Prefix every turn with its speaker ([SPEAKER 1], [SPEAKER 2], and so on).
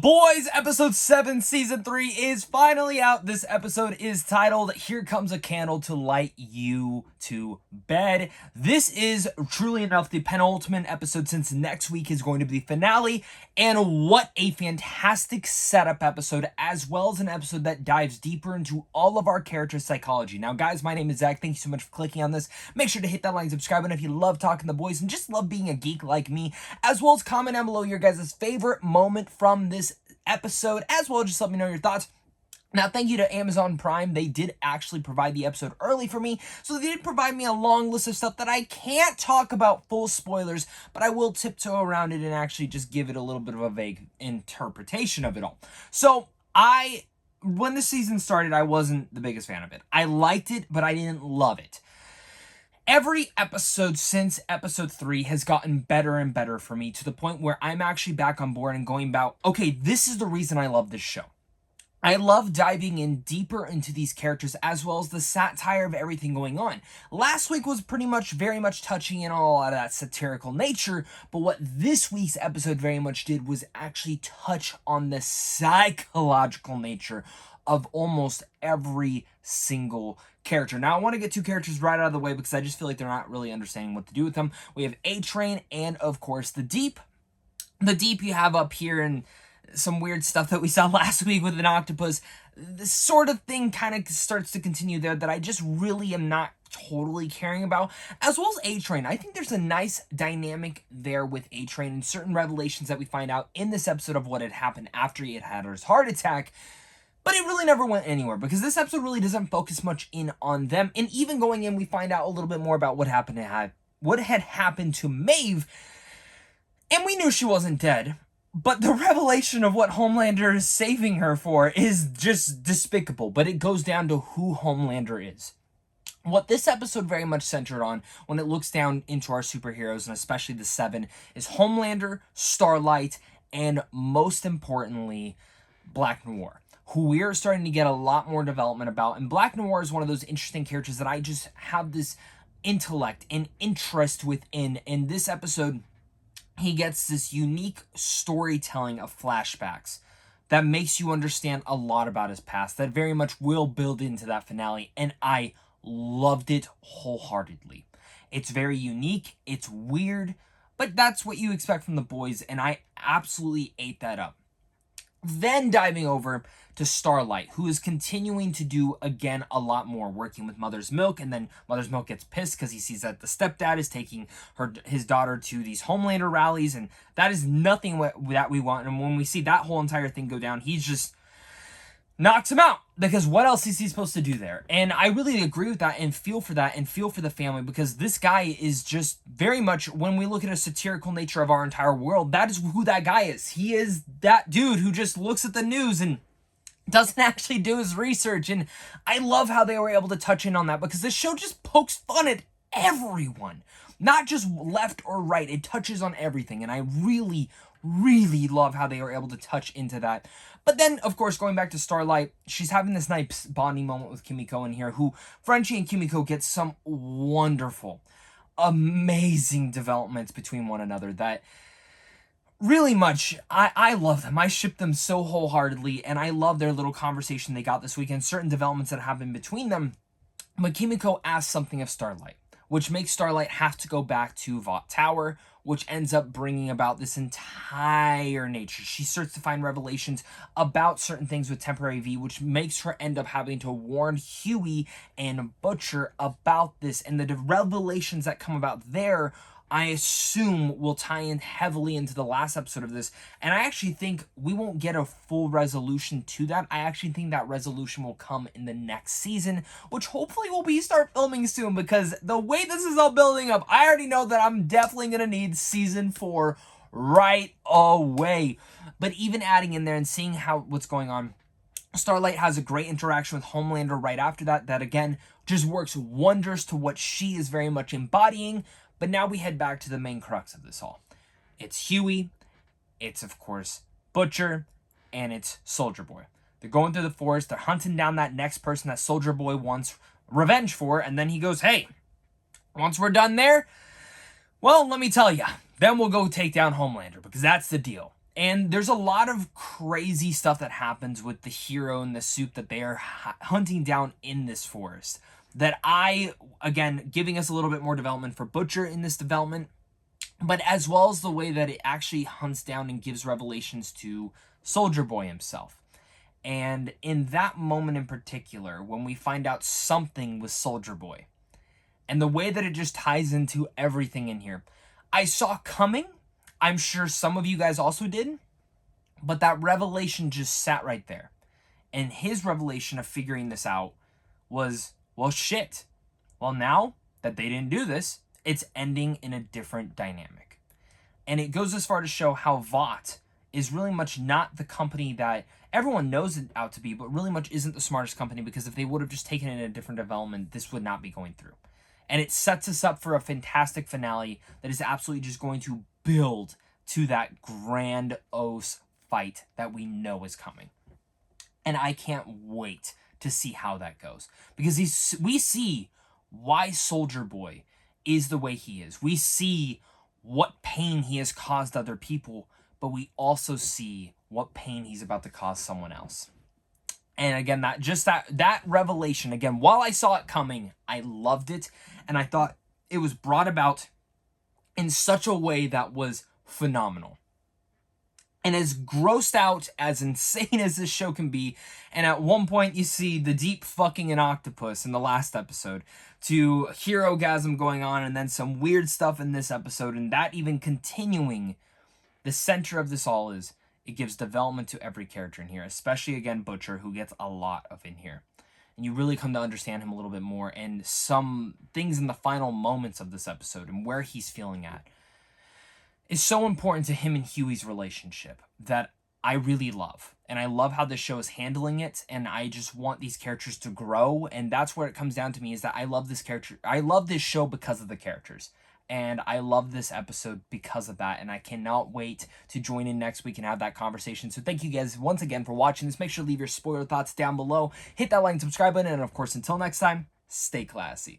[SPEAKER 1] Boys, episode 7, season 3 is finally out. This episode is titled, Here Comes a Candle to Light You to Bed. This is, truly enough, the penultimate episode since next week is going to be the finale. And what a fantastic setup episode, as well as an episode that dives deeper into all of our characters' psychology. Now, guys, my name is Zach. Thank you so much for clicking on this. Make sure to hit that like and subscribe button if you love talking to the boys and just love being a geek like me, as well as comment down below your guys' favorite moment from this episode, as well. Just let me know your thoughts. Now, thank you to Amazon Prime. They did actually provide the episode early for me, so they did provide me a long list of stuff that I can't talk about full spoilers, but I will tiptoe around it and actually just give it a little bit of a vague interpretation of it all. So, when the season started, I wasn't the biggest fan of it. I liked it, but I didn't love it. Every episode since episode 3 has gotten better and better for me, to the point where I'm actually back on board and going about, okay, this is the reason I love this show. I love diving in deeper into these characters, as well as the satire of everything going on. Last week was very much touching in all out of that satirical nature, but what this week's episode very much did was actually touch on the psychological nature of almost every single character. Now, I want to get two characters right out of the way because I just feel like they're not really understanding what to do with them. We have A-Train and, of course, the Deep. The Deep you have up here and some weird stuff that we saw last week with an octopus. This sort of thing kind of starts to continue there that I just really am not totally caring about, as well as A-Train. I think there's a nice dynamic there with A-Train and certain revelations that we find out in this episode of what had happened after he had had his heart attack. But it really never went anywhere because this episode really doesn't focus much in on them. And even going in, we find out a little bit more about what had happened to Maeve. And we knew she wasn't dead. But the revelation of what Homelander is saving her for is just despicable. But it goes down to who Homelander is. What this episode very much centered on, when it looks down into our superheroes, and especially the 7, is Homelander, Starlight, and most importantly, Black Noir, who we are starting to get a lot more development about. And Black Noir is one of those interesting characters that I just have this intellect and interest within. In this episode, he gets this unique storytelling of flashbacks that makes you understand a lot about his past, that very much will build into that finale, and I loved it wholeheartedly. It's very unique, it's weird, but that's what you expect from the boys, and I absolutely ate that up. Then diving over to Starlight, who is continuing to do, again, a lot more, working with Mother's Milk, and then Mother's Milk gets pissed because he sees that the stepdad is taking his daughter to these Homelander rallies, and that is nothing that we want. And when we see that whole entire thing go down, he just knocks him out, because what else is he supposed to do there? And I really agree with that and feel for that and feel for the family, because this guy is just very much, when we look at a satirical nature of our entire world, that is who that guy is. He is that dude who just looks at the news and doesn't actually do his research. And I love how they were able to touch in on that, because this show just pokes fun at everyone, not just left or right. It touches on everything, and I really love how they were able to touch into that. But then, of course, going back to Starlight, she's having this nice bonding moment with Kimiko in here, who Frenchie and Kimiko get some wonderful, amazing developments between one another that really much, I love them. I ship them so wholeheartedly, and I love their little conversation they got this weekend, certain developments that happen between them. But Kimiko asks something of Starlight, which makes Starlight have to go back to Vought Tower, which ends up bringing about this entire nature. She starts to find revelations about certain things with Temporary V, which makes her end up having to warn Hughie and Butcher about this. And the revelations that come about there, I assume, will tie in heavily into the last episode of this. And I actually think we won't get a full resolution to that. I actually think that resolution will come in the next season, which hopefully will be start filming soon, because the way this is all building up, I already know that I'm definitely going to need season 4 right away. But even adding in there and seeing what's going on, Starlight has a great interaction with Homelander right after that, that again just works wonders to what she is very much embodying. But now we head back to the main crux of this all. It's Hughie, it's, of course, Butcher, and it's Soldier Boy. They're going through the forest, they're hunting down that next person that Soldier Boy wants revenge for, and then he goes, hey, once we're done there, well, let me tell you, then we'll go take down Homelander, because that's the deal. And there's a lot of crazy stuff that happens with the hero and the Supe that they are hunting down in this forest. That again, giving us a little bit more development for Butcher in this development, but as well as the way that it actually hunts down and gives revelations to Soldier Boy himself. And in that moment in particular, when we find out something with Soldier Boy, and the way that it just ties into everything in here, I saw coming. I'm sure some of you guys also did, but that revelation just sat right there. And his revelation of figuring this out was, well, shit. Well, now that they didn't do this, it's ending in a different dynamic. And it goes as far to show how Vought is really much not the company that everyone knows it out to be, but really much isn't the smartest company, because if they would have just taken it in a different development, this would not be going through. And it sets us up for a fantastic finale that is absolutely just going to build to that grandiose fight that we know is coming. And I can't wait to see how that goes. Because we see why Soldier Boy is the way he is. We see what pain he has caused other people, but we also see what pain he's about to cause someone else. And again, that revelation, again, while I saw it coming, I loved it. And I thought it was brought about in such a way that was phenomenal. And as grossed out, as insane as this show can be, and at one point you see the deep fucking an octopus in the last episode, to hero-gasm going on, and then some weird stuff in this episode, and that even continuing, the center of this all is, it gives development to every character in here, especially, again, Butcher, who gets a lot of in here. And you really come to understand him a little bit more, and some things in the final moments of this episode, and where he's feeling at, is so important to him and Hughie's relationship that I really love. And I love how this show is handling it, and I just want these characters to grow, and that's where it comes down to me, is that I love this character. I love this show because of the characters. And I love this episode because of that, and I cannot wait to join in next week and have that conversation. So thank you guys once again for watching this. Make sure to leave your spoiler thoughts down below. Hit that like and subscribe button, and of course, until next time, stay classy.